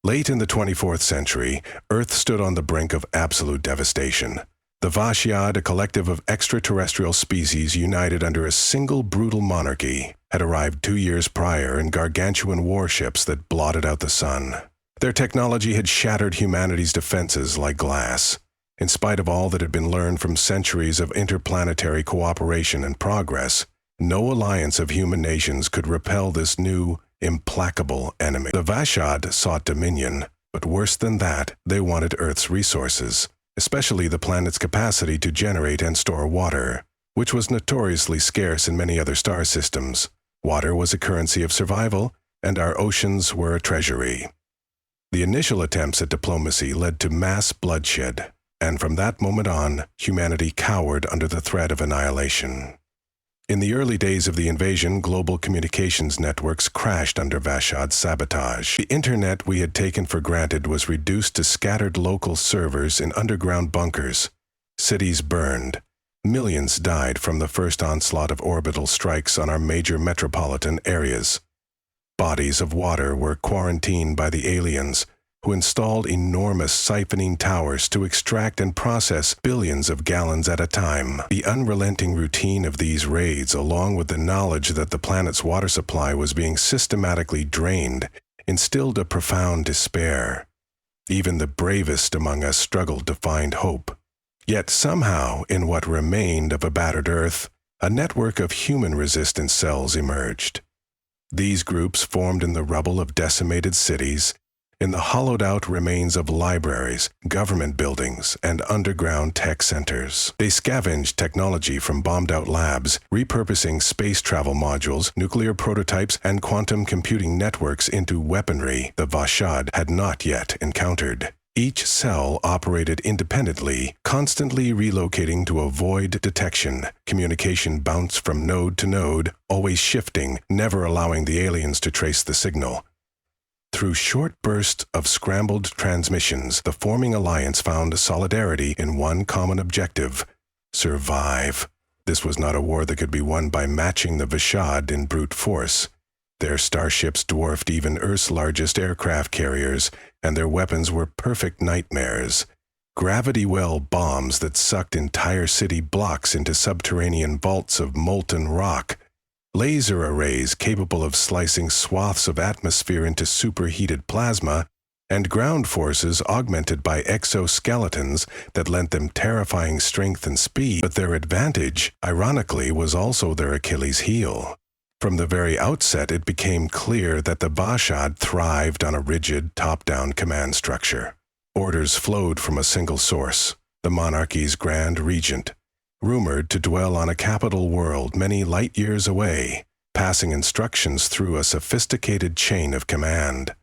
Late in the 24th century, Earth stood on the brink of absolute devastation. The Vashyad, a collective of extraterrestrial species united under a single brutal monarchy, had arrived 2 years prior in gargantuan warships that blotted out the sun. Their technology had shattered humanity's defenses like glass. In spite of all that had been learned from centuries of interplanetary cooperation and progress, no alliance of human nations could repel this new, implacable enemy. The Vashyad sought dominion, but worse than that, they wanted Earth's resources, especially the planet's capacity to generate and store water, which was notoriously scarce in many other star systems. Water was a currency of survival, and our oceans were a treasury. The initial attempts at diplomacy led to mass bloodshed, and from that moment on, humanity cowered under the threat of annihilation. In the early days of the invasion, global communications networks crashed under Vashyad's sabotage. The internet we had taken for granted was reduced to scattered local servers in underground bunkers. Cities burned. Millions died from the first onslaught of orbital strikes on our major metropolitan areas. Bodies of water were quarantined by the aliens, who installed enormous siphoning towers to extract and process billions of gallons at a time. The unrelenting routine of these raids, along with the knowledge that the planet's water supply was being systematically drained, instilled a profound despair. Even the bravest among us struggled to find hope. Yet somehow, in what remained of a battered Earth, a network of human resistance cells emerged. These groups formed in the rubble of decimated cities, in the hollowed-out remains of libraries, government buildings, and underground tech centers. They scavenged technology from bombed-out labs, repurposing space travel modules, nuclear prototypes, and quantum computing networks into weaponry the Vashyad had not yet encountered. Each cell operated independently, constantly relocating to avoid detection. Communication bounced from node to node, always shifting, never allowing the aliens to trace the signal. Through short bursts of scrambled transmissions, the forming alliance found solidarity in one common objective: survive. This was not a war that could be won by matching the Vashyad in brute force. Their starships dwarfed even Earth's largest aircraft carriers, and their weapons were perfect nightmares. Gravity well bombs that sucked entire city blocks into subterranean vaults of molten rock. Laser arrays capable of slicing swaths of atmosphere into superheated plasma, and ground forces augmented by exoskeletons that lent them terrifying strength and speed. But their advantage, ironically, was also their Achilles heel. From the very outset, it became clear that the Vashyad thrived on a rigid, top-down command structure. Orders flowed from a single source, the monarchy's grand regent, rumored to dwell on a capital world many light years away, passing instructions through a sophisticated chain of command.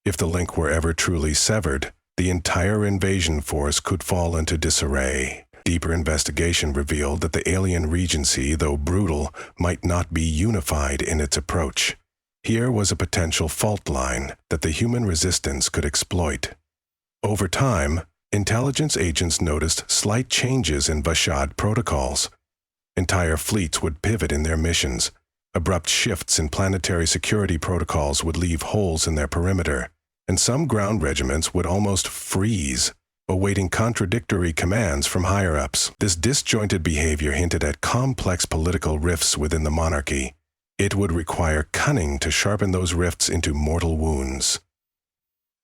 If the link were ever truly severed, the entire invasion force could fall into disarray. Deeper investigation revealed that the alien regency, though brutal, might not be unified in its approach. Here was a potential fault line that the human resistance could exploit. Over time, intelligence agents noticed slight changes in Vashyad protocols. Entire fleets would pivot in their missions. Abrupt shifts in planetary security protocols would leave holes in their perimeter, and some ground regiments would almost freeze, awaiting contradictory commands from higher-ups. This disjointed behavior hinted at complex political rifts within the monarchy. It would require cunning to sharpen those rifts into mortal wounds.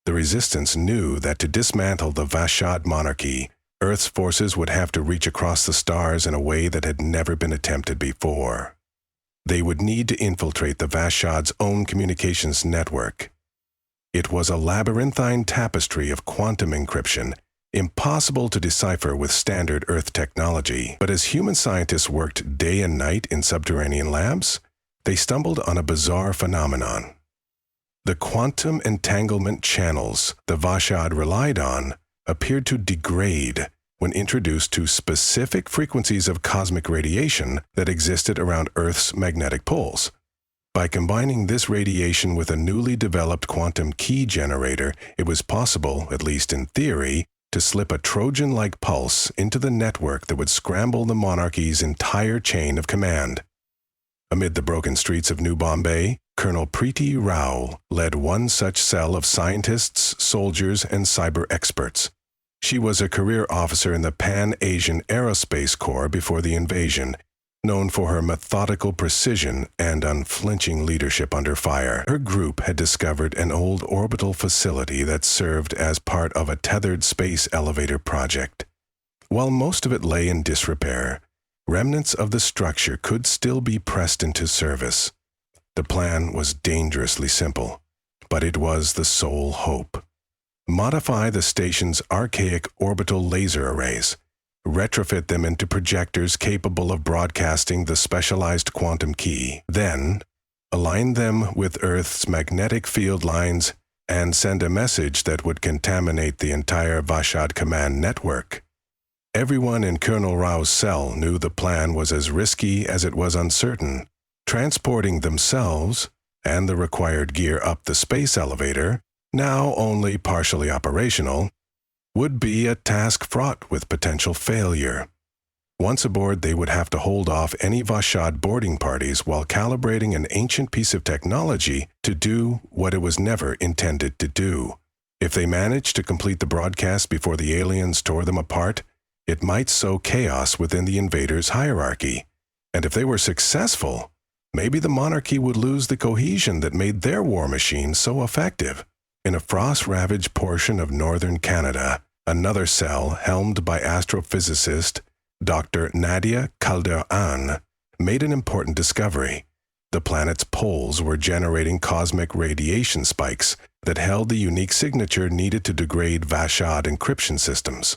The resistance knew that to dismantle the Vashyad monarchy, Earth's forces would have to reach across the stars in a way that had never been attempted before. They would need to infiltrate the Vashyad's own communications network. It was a labyrinthine tapestry of quantum encryption, impossible to decipher with standard Earth technology. But as human scientists worked day and night in subterranean labs, they stumbled on a bizarre phenomenon. The quantum entanglement channels the Vashyad relied on appeared to degrade when introduced to specific frequencies of cosmic radiation that existed around Earth's magnetic poles. By combining this radiation with a newly developed quantum key generator, it was possible, at least in theory, to slip a Trojan-like pulse into the network that would scramble the monarchy's entire chain of command. Amid the broken streets of New Bombay, Colonel Preeti Rao led one such cell of scientists, soldiers, and cyber experts. She was a career officer in the Pan-Asian Aerospace Corps before the invasion, known for her methodical precision and unflinching leadership under fire. Her group had discovered an old orbital facility that served as part of a tethered space elevator project. While most of it lay in disrepair, remnants of the structure could still be pressed into service. The plan was dangerously simple, but it was the sole hope. Modify the station's archaic orbital laser arrays, retrofit them into projectors capable of broadcasting the specialized quantum key, then align them with Earth's magnetic field lines and send a message that would contaminate the entire Vashad command network. Everyone in Colonel Rao's cell knew the plan was as risky as it was uncertain. Transporting themselves and the required gear up the space elevator, now only partially operational, would be a task fraught with potential failure. Once aboard, they would have to hold off any Vashad boarding parties while calibrating an ancient piece of technology to do what it was never intended to do. If they managed to complete the broadcast before the aliens tore them apart, it might sow chaos within the invaders' hierarchy. And if they were successful, maybe the monarchy would lose the cohesion that made their war machine so effective. In a frost-ravaged portion of northern Canada, another cell, helmed by astrophysicist Dr. Nadia Calderon, made an important discovery. The planet's poles were generating cosmic radiation spikes that held the unique signature needed to degrade Vashad encryption systems.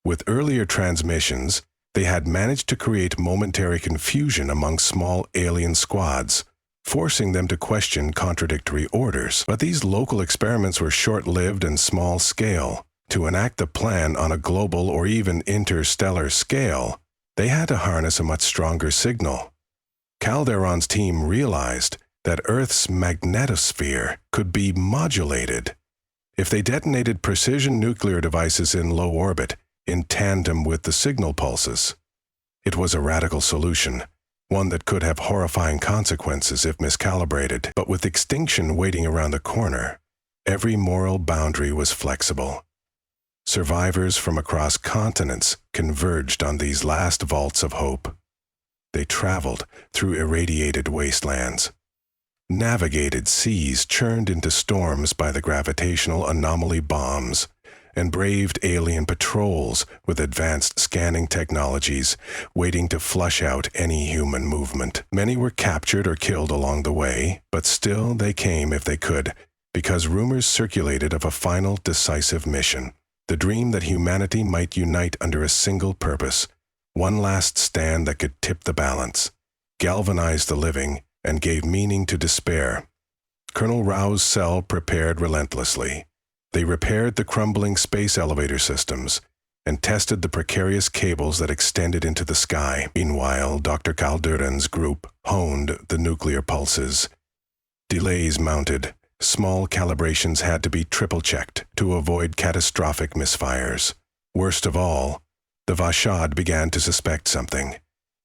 With earlier transmissions, they had managed to create momentary confusion among small alien squads, forcing them to question contradictory orders. But these local experiments were short-lived and small-scale. To enact the plan on a global or even interstellar scale, they had to harness a much stronger signal. Calderon's team realized that Earth's magnetosphere could be modulated. If they detonated precision nuclear devices in low orbit, in tandem with the signal pulses, it was a radical solution, one that could have horrifying consequences if miscalibrated. But with extinction waiting around the corner, every moral boundary was flexible. Survivors from across continents converged on these last vaults of hope. They traveled through irradiated wastelands, navigated seas churned into storms by the gravitational anomaly bombs, and braved alien patrols with advanced scanning technologies waiting to flush out any human movement. Many were captured or killed along the way, but still they came if they could, because rumors circulated of a final decisive mission. The dream that humanity might unite under a single purpose, one last stand that could tip the balance, galvanize the living, and gave meaning to despair. Colonel Rao's cell prepared relentlessly. They repaired the crumbling space elevator systems and tested the precarious cables that extended into the sky. Meanwhile, Dr. Calderon's group honed the nuclear pulses. Delays mounted. Small calibrations had to be triple-checked to avoid catastrophic misfires. Worst of all, the Vashad began to suspect something.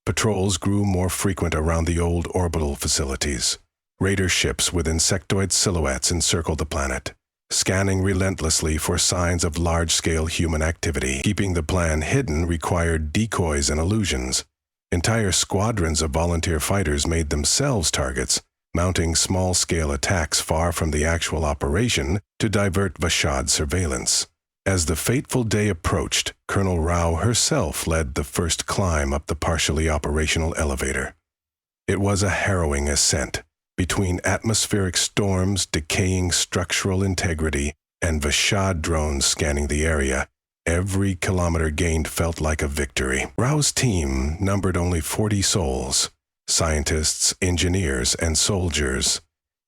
Patrols grew more frequent around the old orbital facilities. Raider ships with insectoid silhouettes encircled the planet, scanning relentlessly for signs of large-scale human activity. Keeping the plan hidden required decoys and illusions. Entire squadrons of volunteer fighters made themselves targets, mounting small-scale attacks far from the actual operation to divert Vashad surveillance. As the fateful day approached, Colonel Rao herself led the first climb up the partially operational elevator. It was a harrowing ascent, between atmospheric storms, decaying structural integrity, and Vashad drones scanning the area. Every kilometer gained felt like a victory. Rao's team numbered only 40 souls, scientists, engineers, and soldiers.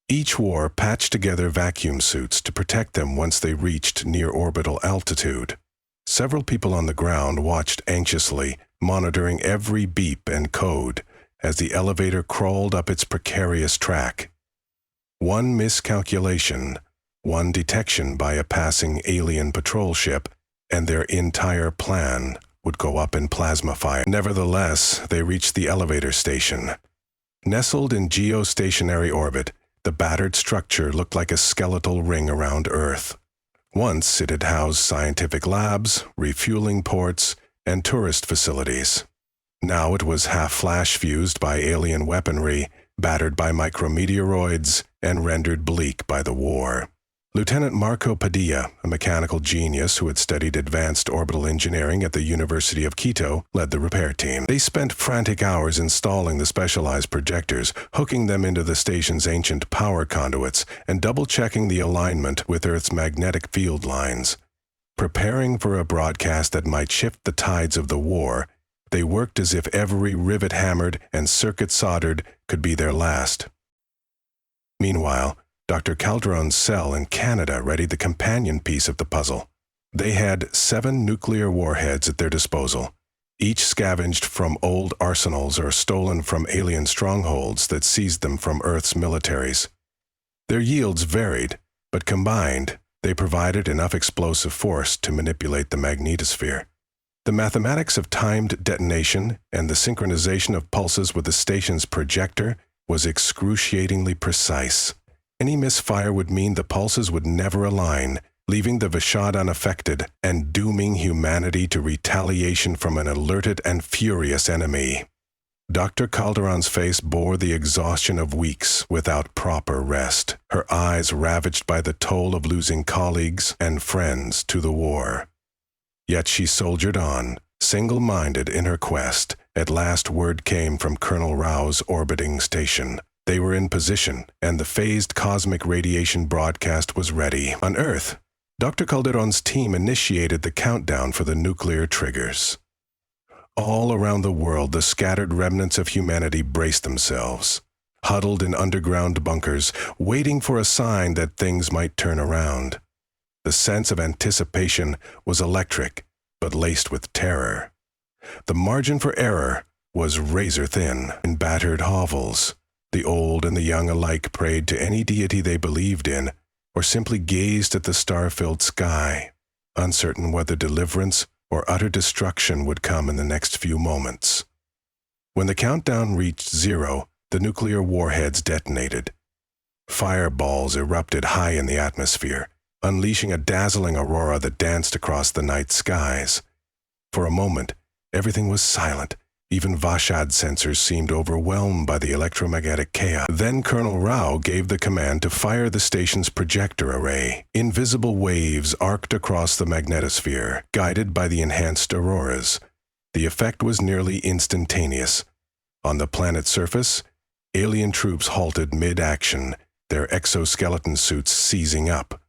Each wore patched-together vacuum suits to protect them once they reached near-orbital altitude. Several people on the ground watched anxiously, monitoring every beep and code as the elevator crawled up its precarious track. One miscalculation, one detection by a passing alien patrol ship, and their entire plan would go up in plasma fire. Nevertheless, they reached the elevator station. Nestled in geostationary orbit, The battered structure looked like a skeletal ring around Earth. Once it had housed scientific labs, refueling ports, and tourist facilities. Now it was half flash-fused by alien weaponry, battered by micrometeoroids, and rendered bleak by the war. Lieutenant Marco Padilla, a mechanical genius who had studied advanced orbital engineering at the University of Quito, led the repair team. They spent frantic hours installing the specialized projectors, hooking them into the station's ancient power conduits, and double-checking the alignment with Earth's magnetic field lines. Preparing for a broadcast that might shift the tides of the war, they worked as if every rivet hammered and circuit soldered could be their last. Meanwhile, Dr. Calderon's cell in Canada readied the companion piece of the puzzle. They had 7 nuclear warheads at their disposal, each scavenged from old arsenals or stolen from alien strongholds that seized them from Earth's militaries. Their yields varied, but combined, they provided enough explosive force to manipulate the magnetosphere. The mathematics of timed detonation and the synchronization of pulses with the station's projector was excruciatingly precise. Any misfire would mean the pulses would never align, leaving the Vashad unaffected and dooming humanity to retaliation from an alerted and furious enemy. Dr. Calderon's face bore the exhaustion of weeks without proper rest, her eyes ravaged by the toll of losing colleagues and friends to the war. Yet she soldiered on, single-minded in her quest. At last word came from Colonel Rao's orbiting station. They were in position, and the phased cosmic radiation broadcast was ready. On Earth, Dr. Calderon's team initiated the countdown for the nuclear triggers. All around the world, the scattered remnants of humanity braced themselves, huddled in underground bunkers, waiting for a sign that things might turn around. The sense of anticipation was electric, but laced with terror. The margin for error was razor-thin. In battered hovels, the old and the young alike prayed to any deity they believed in, or simply gazed at the star-filled sky, uncertain whether deliverance or utter destruction would come in the next few moments. When the countdown reached 0, the nuclear warheads detonated. Fireballs erupted high in the atmosphere, unleashing a dazzling aurora that danced across the night skies. For a moment, everything was silent. Even Vashad sensors seemed overwhelmed by the electromagnetic chaos. Then Colonel Rao gave the command to fire the station's projector array. Invisible waves arced across the magnetosphere, guided by the enhanced auroras. The effect was nearly instantaneous. On the planet's surface, alien troops halted mid-action, their exoskeleton suits seizing up.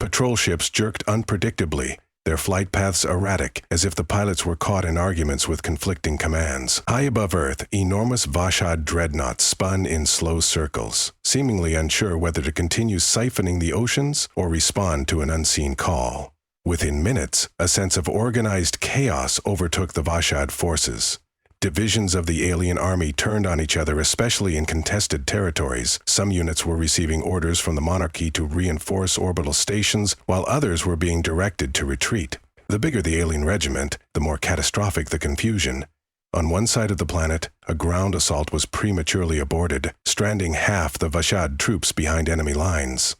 Patrol ships jerked unpredictably, their flight paths erratic, as if the pilots were caught in arguments with conflicting commands. High above Earth, enormous Vashad dreadnoughts spun in slow circles, seemingly unsure whether to continue siphoning the oceans or respond to an unseen call. Within minutes, a sense of organized chaos overtook the Vashad forces. Divisions of the alien army turned on each other, especially in contested territories. Some units were receiving orders from the monarchy to reinforce orbital stations, while others were being directed to retreat. The bigger the alien regiment, the more catastrophic the confusion. On one side of the planet, a ground assault was prematurely aborted, stranding half the Vashad troops behind enemy lines.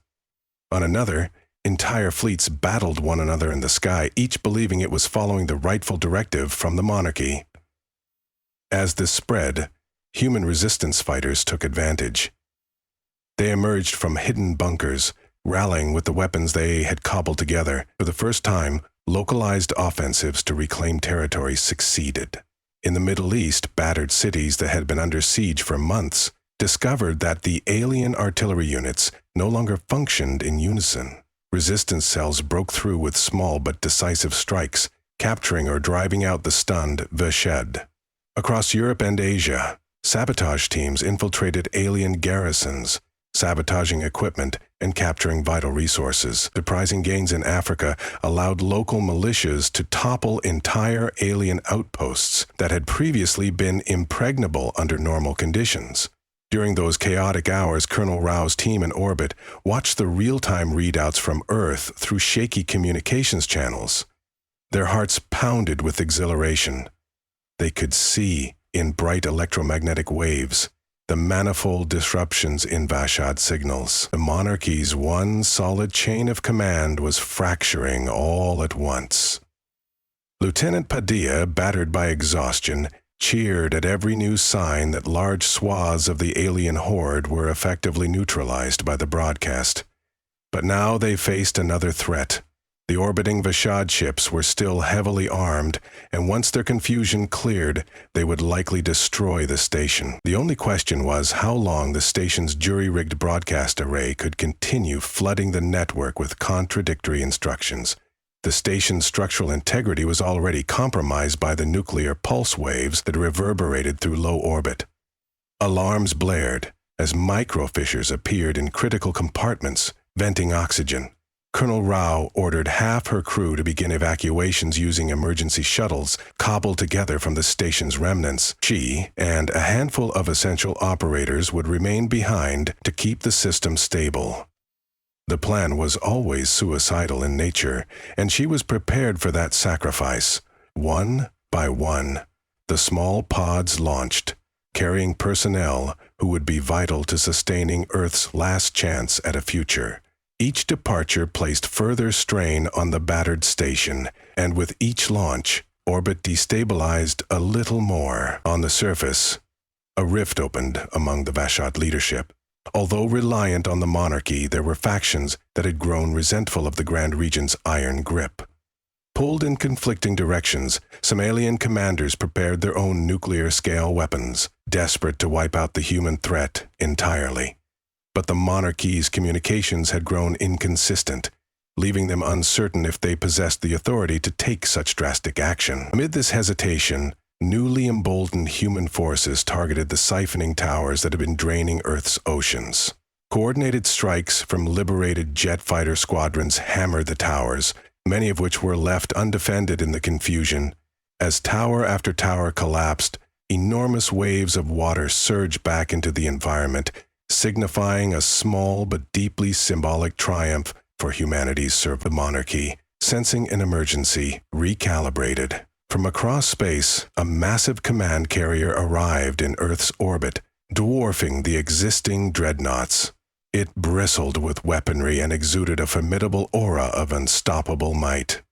On another, entire fleets battled one another in the sky, each believing it was following the rightful directive from the monarchy. As this spread, human resistance fighters took advantage. They emerged from hidden bunkers, rallying with the weapons they had cobbled together. For the first time, localized offensives to reclaim territories succeeded. In the Middle East, battered cities that had been under siege for months discovered that the alien artillery units no longer functioned in unison. Resistance cells broke through with small but decisive strikes, capturing or driving out the stunned Vashad. Across Europe and Asia, sabotage teams infiltrated alien garrisons, sabotaging equipment and capturing vital resources. Surprising gains in Africa allowed local militias to topple entire alien outposts that had previously been impregnable under normal conditions. During those chaotic hours, Colonel Rao's team in orbit watched the real-time readouts from Earth through shaky communications channels. Their hearts pounded with exhilaration. They could see, in bright electromagnetic waves, the manifold disruptions in Vashad signals. The monarchy's one solid chain of command was fracturing all at once. Lieutenant Padilla, battered by exhaustion, cheered at every new sign that large swaths of the alien horde were effectively neutralized by the broadcast. But now they faced another threat. The orbiting Vashad ships were still heavily armed, and once their confusion cleared, they would likely destroy the station. The only question was how long the station's jury-rigged broadcast array could continue flooding the network with contradictory instructions. The station's structural integrity was already compromised by the nuclear pulse waves that reverberated through low orbit. Alarms blared as microfissures appeared in critical compartments, venting oxygen. Colonel Rao ordered half her crew to begin evacuations using emergency shuttles cobbled together from the station's remnants. She and a handful of essential operators would remain behind to keep the system stable. The plan was always suicidal in nature, and she was prepared for that sacrifice. One by one, the small pods launched, carrying personnel who would be vital to sustaining Earth's last chance at a future. Each departure placed further strain on the battered station, and with each launch, orbit destabilized a little more. On the surface, a rift opened among the Vashad leadership. Although reliant on the monarchy, there were factions that had grown resentful of the Grand Regent's iron grip. Pulled in conflicting directions, some alien commanders prepared their own nuclear-scale weapons, desperate to wipe out the human threat entirely. But the monarchy's communications had grown inconsistent, leaving them uncertain if they possessed the authority to take such drastic action. Amid this hesitation, newly emboldened human forces targeted the siphoning towers that had been draining Earth's oceans. Coordinated strikes from liberated jet fighter squadrons hammered the towers, many of which were left undefended in the confusion. As tower after tower collapsed, enormous waves of water surged back into the environment, signifying a small but deeply symbolic triumph for humanity's servant monarchy. Sensing an emergency, recalibrated. From across space, a massive command carrier arrived in Earth's orbit, dwarfing the existing dreadnoughts. It bristled with weaponry and exuded a formidable aura of unstoppable might.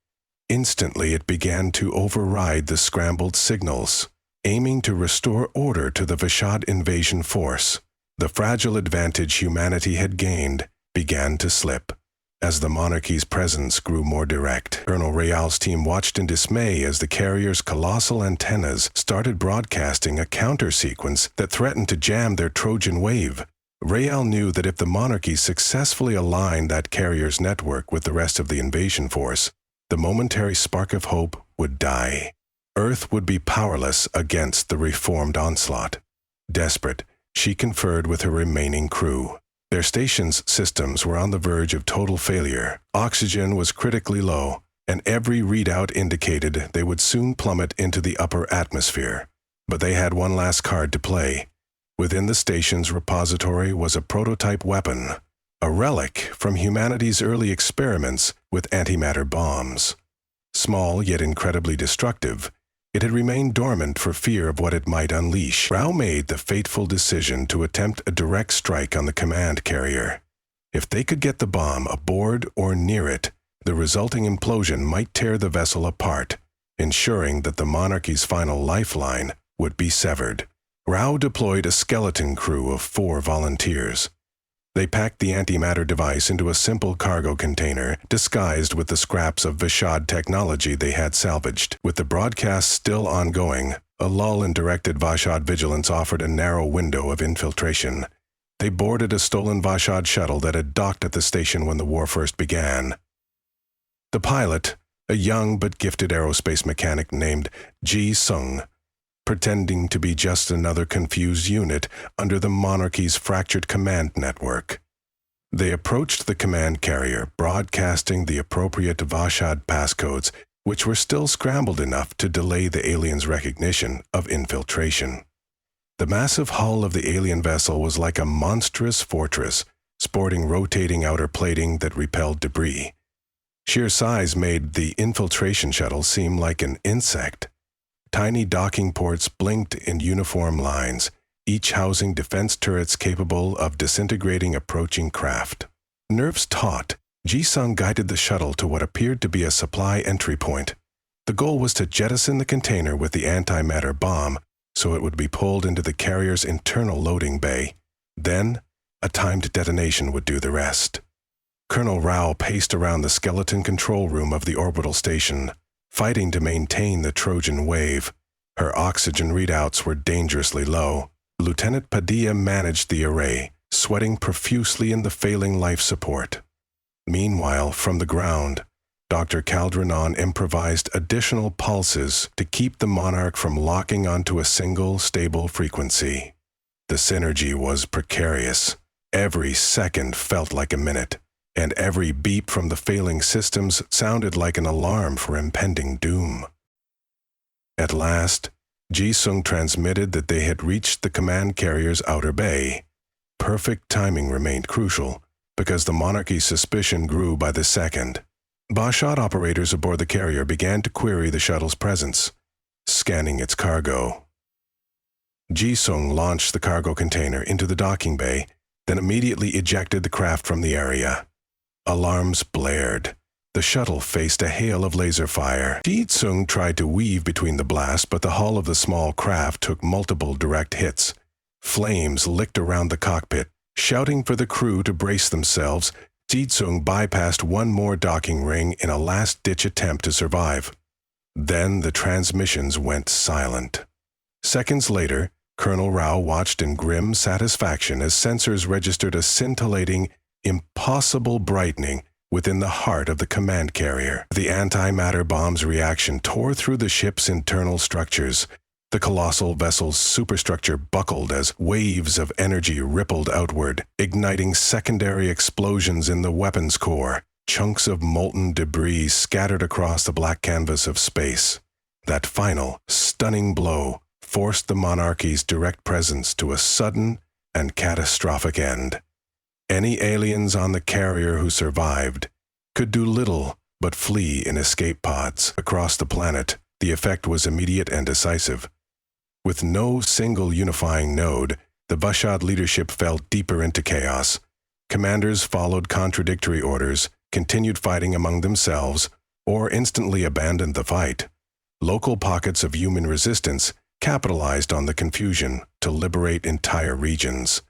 Instantly, it began to override the scrambled signals, aiming to restore order to the Vashad invasion force. The fragile advantage humanity had gained began to slip. As the monarchy's presence grew more direct, Colonel Real's team watched in dismay as the carrier's colossal antennas started broadcasting a counter-sequence that threatened to jam their Trojan wave. Real knew that if the monarchy successfully aligned that carrier's network with the rest of the invasion force, the momentary spark of hope would die. Earth would be powerless against the reformed onslaught. Desperate, she conferred with her remaining crew. Their station's systems were on the verge of total failure. Oxygen was critically low, and every readout indicated they would soon plummet into the upper atmosphere. But they had one last card to play. Within the station's repository was a prototype weapon, a relic from humanity's early experiments with antimatter bombs. Small yet incredibly destructive, it had remained dormant for fear of what it might unleash. Rao made the fateful decision to attempt a direct strike on the command carrier. If they could get the bomb aboard or near it, the resulting implosion might tear the vessel apart, ensuring that the monarchy's final lifeline would be severed. Rao deployed a skeleton crew of 4 volunteers. They packed the antimatter device into a simple cargo container, disguised with the scraps of Vashad technology they had salvaged. With the broadcast still ongoing, a lull in directed Vashad vigilance offered a narrow window of infiltration. They boarded a stolen Vashad shuttle that had docked at the station when the war first began. The pilot, a young but gifted aerospace mechanic named Ji Sung, pretending to be just another confused unit under the monarchy's fractured command network. They approached the command carrier, broadcasting the appropriate Vashad passcodes, which were still scrambled enough to delay the aliens' recognition of infiltration. The massive hull of the alien vessel was like a monstrous fortress, sporting rotating outer plating that repelled debris. Sheer size made the infiltration shuttle seem like an insect. Tiny docking ports blinked in uniform lines, each housing defense turrets capable of disintegrating approaching craft. Nerves taut, Ji-sung guided the shuttle to what appeared to be a supply entry point. The goal was to jettison the container with the antimatter bomb so it would be pulled into the carrier's internal loading bay. Then, a timed detonation would do the rest. Colonel Rao paced around the skeleton control room of the orbital station, fighting to maintain the Trojan wave. Her oxygen readouts were dangerously low. Lieutenant Padilla managed the array, sweating profusely in the failing life support. Meanwhile, from the ground, Dr. Caldranon improvised additional pulses to keep the Monarch from locking onto a single, stable frequency. The synergy was precarious. Every second felt like a minute, and every beep from the failing systems sounded like an alarm for impending doom. At last, Ji-sung transmitted that they had reached the command carrier's outer bay. Perfect timing remained crucial, because the Monarchy's suspicion grew by the second. Bashad operators aboard the carrier began to query the shuttle's presence, scanning its cargo. Ji-sung launched the cargo container into the docking bay, then immediately ejected the craft from the area. Alarms blared. The shuttle faced a hail of laser fire. Ji-sung tried to weave between the blast, but the hull of the small craft took multiple direct hits. Flames licked around the cockpit. Shouting for the crew to brace themselves, Ji-sung bypassed one more docking ring in a last-ditch attempt to survive. Then the transmissions went silent. Seconds later, Colonel Rao watched in grim satisfaction as sensors registered a scintillating, impossible brightening within the heart of the command carrier. The antimatter bomb's reaction tore through the ship's internal structures. The colossal vessel's superstructure buckled as waves of energy rippled outward, igniting secondary explosions in the weapons core. Chunks of molten debris scattered across the black canvas of space. That final, stunning blow forced the Monarchy's direct presence to a sudden and catastrophic end. Any aliens on the carrier who survived could do little but flee in escape pods. Across the planet, the effect was immediate and decisive. With no single unifying node, the Bashad leadership fell deeper into chaos. Commanders followed contradictory orders, continued fighting among themselves, or instantly abandoned the fight. Local pockets of human resistance capitalized on the confusion to liberate entire regions.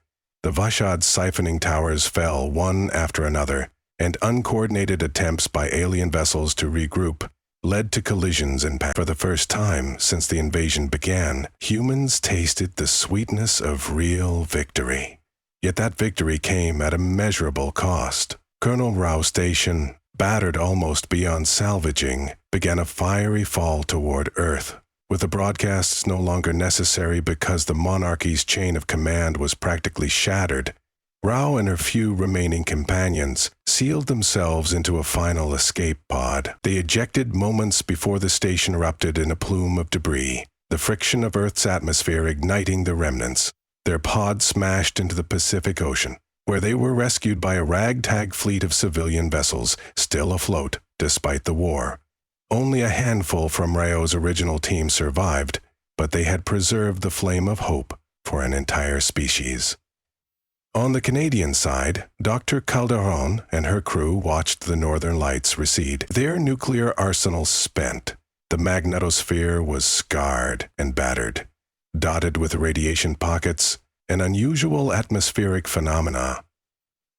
The Vashad's siphoning towers fell one after another, and uncoordinated attempts by alien vessels to regroup led to collisions and panic. For the first time since the invasion began, humans tasted the sweetness of real victory. Yet that victory came at a measurable cost. Colonel Rao Station, battered almost beyond salvaging, began a fiery fall toward Earth. With the broadcasts no longer necessary because the Monarchy's chain of command was practically shattered, Rao and her few remaining companions sealed themselves into a final escape pod. They ejected moments before the station erupted in a plume of debris, the friction of Earth's atmosphere igniting the remnants. Their pod smashed into the Pacific Ocean, where they were rescued by a ragtag fleet of civilian vessels, still afloat despite the war. Only a handful from Rao's original team survived, but they had preserved the flame of hope for an entire species. On the Canadian side, Dr. Calderon and her crew watched the northern lights recede, their nuclear arsenal spent. The magnetosphere was scarred and battered, dotted with radiation pockets and unusual atmospheric phenomena.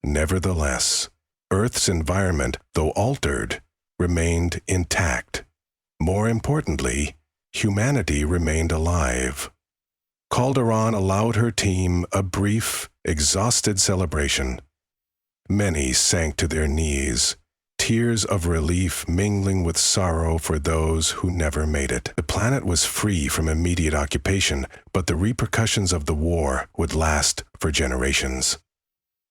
Nevertheless, Earth's environment, though altered, remained intact. More importantly, humanity remained alive. Calderon allowed her team a brief, exhausted celebration. Many sank to their knees, tears of relief mingling with sorrow for those who never made it. The planet was free from immediate occupation, but the repercussions of the war would last for generations.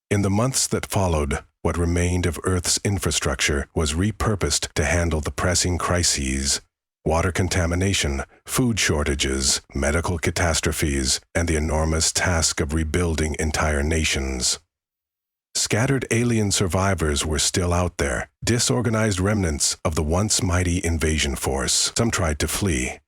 In the months that followed, what remained of Earth's infrastructure was repurposed to handle the pressing crises: water contamination, food shortages, medical catastrophes, and the enormous task of rebuilding entire nations. Scattered alien survivors were still out there, disorganized remnants of the once mighty invasion force. Some tried to flee,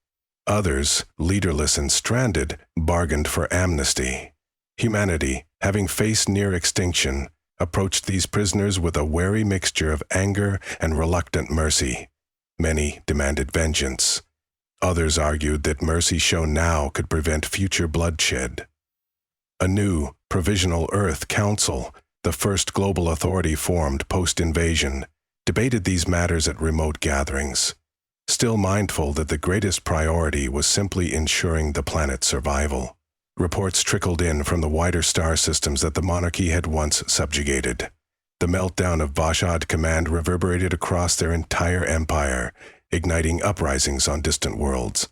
Others, leaderless and stranded, bargained for amnesty. Humanity, having faced near extinction, approached these prisoners with a wary mixture of anger and reluctant mercy. Many demanded vengeance. Others argued that mercy shown now could prevent future bloodshed. A new, Provisional Earth Council, the first global authority formed post-invasion, debated these matters at remote gatherings, still mindful that the greatest priority was simply ensuring the planet's survival. Reports trickled in from the wider star systems that the monarchy had once subjugated. The meltdown of Vashad Command reverberated across their entire empire, igniting uprisings on distant worlds.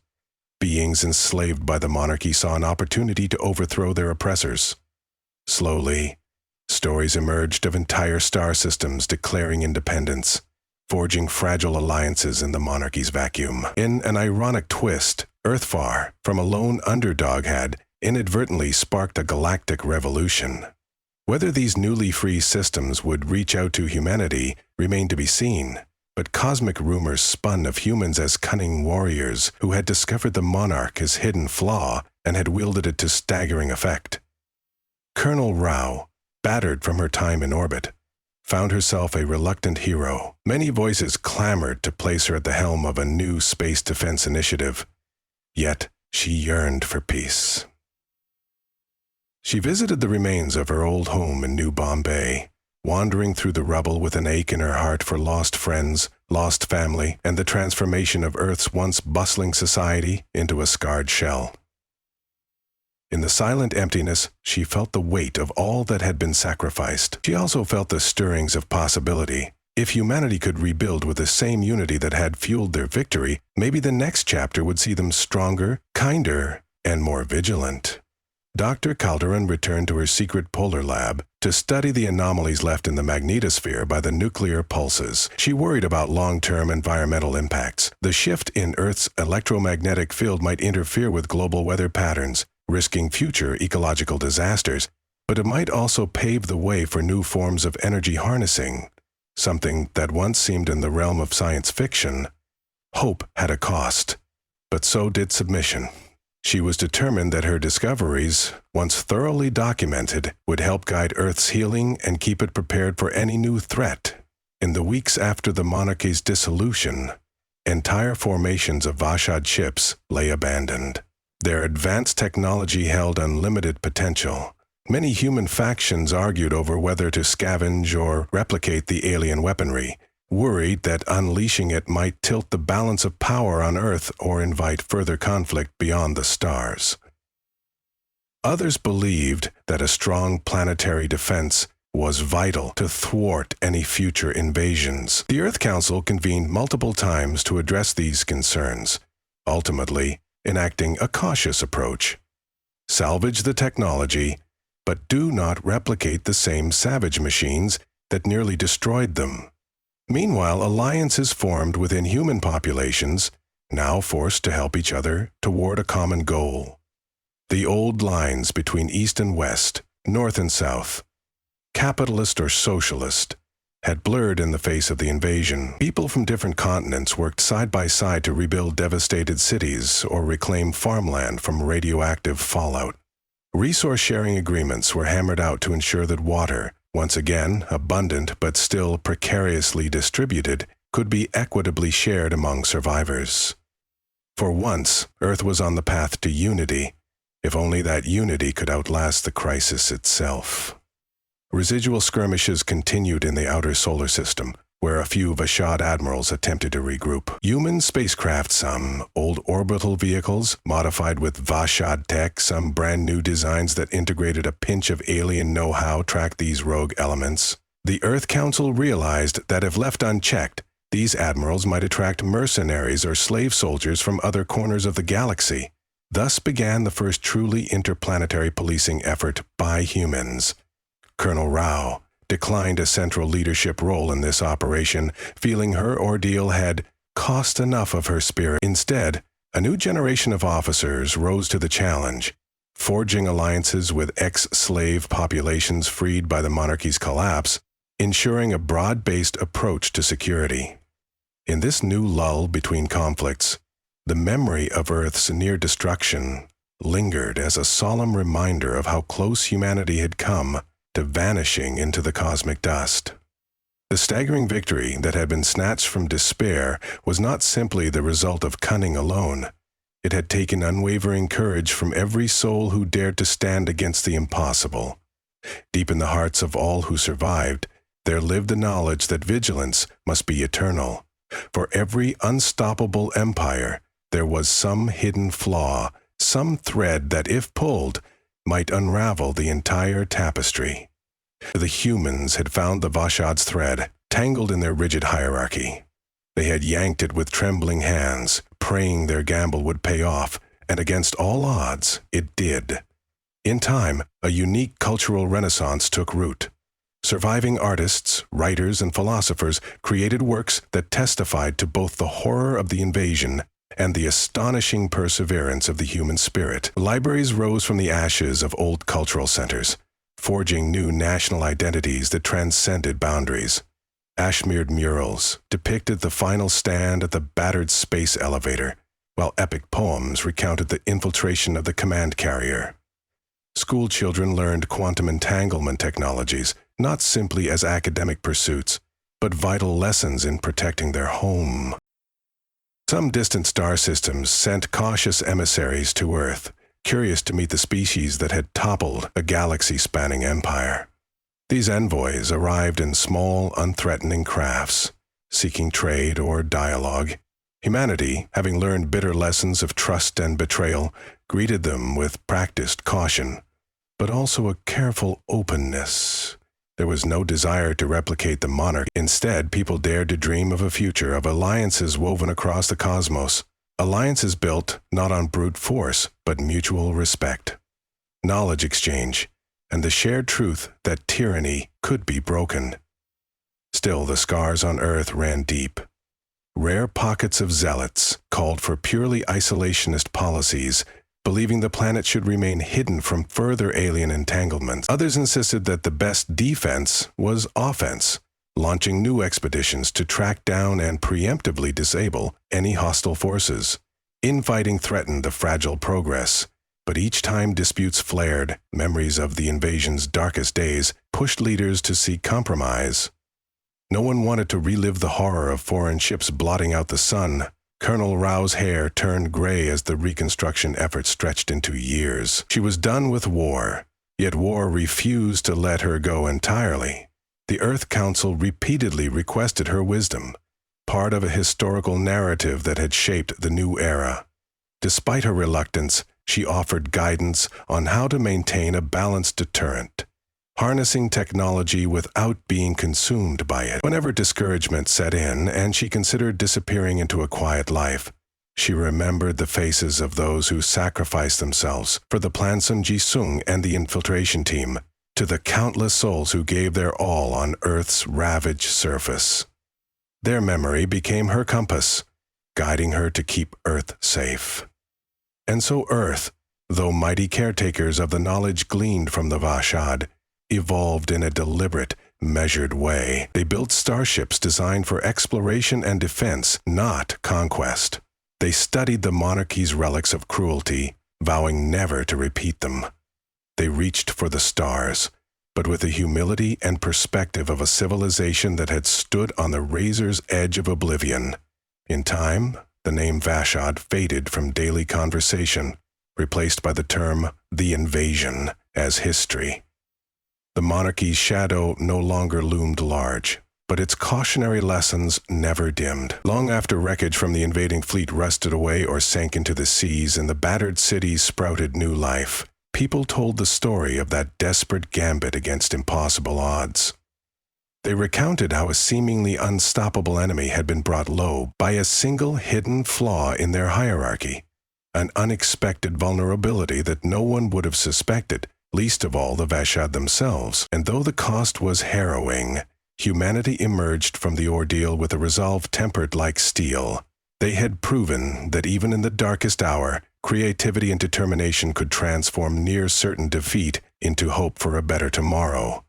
Beings enslaved by the monarchy saw an opportunity to overthrow their oppressors. Slowly, stories emerged of entire star systems declaring independence, forging fragile alliances in the monarchy's vacuum. In an ironic twist, Earthfar, from a lone underdog, had inadvertently sparked a galactic revolution. Whether these newly free systems would reach out to humanity remained to be seen, but cosmic rumors spun of humans as cunning warriors who had discovered the monarch's hidden flaw and had wielded it to staggering effect. Colonel Rao, battered from her time in orbit, found herself a reluctant hero. Many voices clamored to place her at the helm of a new space defense initiative, yet she yearned for peace. She visited the remains of her old home in New Bombay, wandering through the rubble with an ache in her heart for lost friends, lost family, and the transformation of Earth's once bustling society into a scarred shell. In the silent emptiness, she felt the weight of all that had been sacrificed. She also felt the stirrings of possibility. If humanity could rebuild with the same unity that had fueled their victory, maybe the next chapter would see them stronger, kinder, and more vigilant. Dr. Calderon returned to her secret polar lab to study the anomalies left in the magnetosphere by the nuclear pulses. She worried about long-term environmental impacts. The shift in Earth's electromagnetic field might interfere with global weather patterns, risking future ecological disasters, but it might also pave the way for new forms of energy harnessing, something that once seemed in the realm of science fiction. Hope had a cost, but so did submission. She was determined that her discoveries, once thoroughly documented, would help guide Earth's healing and keep it prepared for any new threat. In the weeks after the monarchy's dissolution, entire formations of Vashad ships lay abandoned. Their advanced technology held unlimited potential. Many human factions argued over whether to scavenge or replicate the alien weaponry, worried that unleashing it might tilt the balance of power on Earth or invite further conflict beyond the stars. Others believed that a strong planetary defense was vital to thwart any future invasions. The Earth Council convened multiple times to address these concerns, ultimately enacting a cautious approach. Salvage the technology, but do not replicate the same savage machines that nearly destroyed them. Meanwhile, alliances formed within human populations, now forced to help each other toward a common goal. The old lines between East and West, North and South, capitalist or socialist, had blurred in the face of the invasion. People from different continents worked side by side to rebuild devastated cities or reclaim farmland from radioactive fallout. Resource-sharing agreements were hammered out to ensure that water, once again abundant but still precariously distributed, could be equitably shared among survivors. For once, Earth was on the path to unity, if only that unity could outlast the crisis itself. Residual skirmishes continued in the outer solar system, where a few Vashad admirals attempted to regroup. Human spacecraft, some old orbital vehicles, modified with Vashad tech, some brand new designs that integrated a pinch of alien know-how, tracked these rogue elements. The Earth Council realized that if left unchecked, these admirals might attract mercenaries or slave soldiers from other corners of the galaxy. Thus began the first truly interplanetary policing effort by humans. Colonel Rao declined a central leadership role in this operation, feeling her ordeal had cost enough of her spirit. Instead, a new generation of officers rose to the challenge, forging alliances with ex-slave populations freed by the monarchy's collapse, ensuring a broad-based approach to security. In this new lull between conflicts, The memory of Earth's near destruction lingered as a solemn reminder of how close humanity had come to vanishing into the cosmic dust. The staggering victory that had been snatched from despair was not simply the result of cunning alone. It had taken unwavering courage from every soul who dared to stand against the impossible. Deep in the hearts of all who survived, there lived the knowledge that vigilance must be eternal. For every unstoppable empire, there was some hidden flaw, some thread that, if pulled, might unravel the entire tapestry. The humans had found the Vashad's thread, tangled in their rigid hierarchy. They had yanked it with trembling hands, praying their gamble would pay off, and against all odds, it did. In time, a unique cultural renaissance took root. Surviving artists, writers, and philosophers created works that testified to both the horror of the invasion and the astonishing perseverance of the human spirit. Libraries rose from the ashes of old cultural centers, forging new national identities that transcended boundaries. Ash-mirrored murals depicted the final stand at the battered space elevator, while epic poems recounted the infiltration of the command carrier. School children learned quantum entanglement technologies, not simply as academic pursuits, but vital lessons in protecting their home. Some distant star systems sent cautious emissaries to Earth, curious to meet the species that had toppled a galaxy-spanning empire. These envoys arrived in small, unthreatening crafts, seeking trade or dialogue. Humanity, having learned bitter lessons of trust and betrayal, greeted them with practiced caution, but also a careful openness. There was no desire to replicate the monarch. Instead, people dared to dream of a future of alliances woven across the cosmos, alliances built not on brute force, but mutual respect, knowledge exchange, and the shared truth that tyranny could be broken. Still, the scars on Earth ran deep. Rare pockets of zealots called for purely isolationist policies, believing the planet should remain hidden from further alien entanglements. Others insisted that the best defense was offense, launching new expeditions to track down and preemptively disable any hostile forces. Infighting threatened the fragile progress, but each time disputes flared, memories of the invasion's darkest days pushed leaders to seek compromise. No one wanted to relive the horror of foreign ships blotting out the sun. Colonel Rao's hair turned gray as the reconstruction effort stretched into years. She was done with war, yet war refused to let her go entirely. The Earth Council repeatedly requested her wisdom, part of a historical narrative that had shaped the new era. Despite her reluctance, she offered guidance on how to maintain a balanced deterrent, harnessing technology without being consumed by it. Whenever discouragement set in and she considered disappearing into a quiet life, she remembered the faces of those who sacrificed themselves for the Plansun Jisung and the infiltration team, to the countless souls who gave their all on Earth's ravaged surface. Their memory became her compass, guiding her to keep Earth safe. And so Earth, though mighty caretakers of the knowledge gleaned from the Vashad, evolved in a deliberate, measured way. They built starships designed for exploration and defense, not conquest. They studied the monarchy's relics of cruelty, vowing never to repeat them. They reached for the stars, but with the humility and perspective of a civilization that had stood on the razor's edge of oblivion. In time, the name Vashad faded from daily conversation, replaced by the term the invasion as history. The monarchy's shadow no longer loomed large, but its cautionary lessons never dimmed. Long after wreckage from the invading fleet rusted away or sank into the seas and the battered cities sprouted new life, people told the story of that desperate gambit against impossible odds. They recounted how a seemingly unstoppable enemy had been brought low by a single hidden flaw in their hierarchy, an unexpected vulnerability that no one would have suspected, least of all the Vashad themselves. And though the cost was harrowing, humanity emerged from the ordeal with a resolve tempered like steel. They had proven that even in the darkest hour, creativity and determination could transform near certain defeat into hope for a better tomorrow.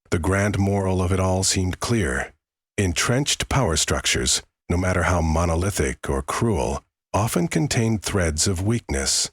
The grand moral of it all seemed clear. Entrenched power structures, no matter how monolithic or cruel, often contained threads of weakness.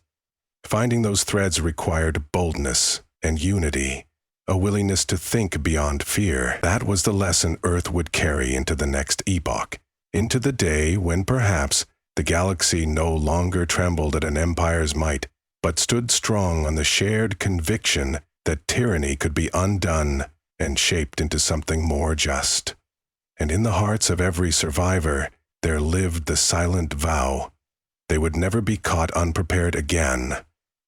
Finding those threads required boldness and unity, a willingness to think beyond fear. That was the lesson Earth would carry into the next epoch, into the day when perhaps the galaxy no longer trembled at an empire's might, but stood strong on the shared conviction that tyranny could be undone and shaped into something more just. And in the hearts of every survivor, there lived the silent vow. They would never be caught unprepared again.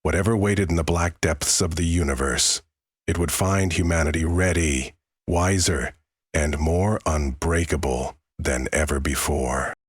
Whatever waited in the black depths of the universe, it would find humanity ready, wiser, and more unbreakable than ever before.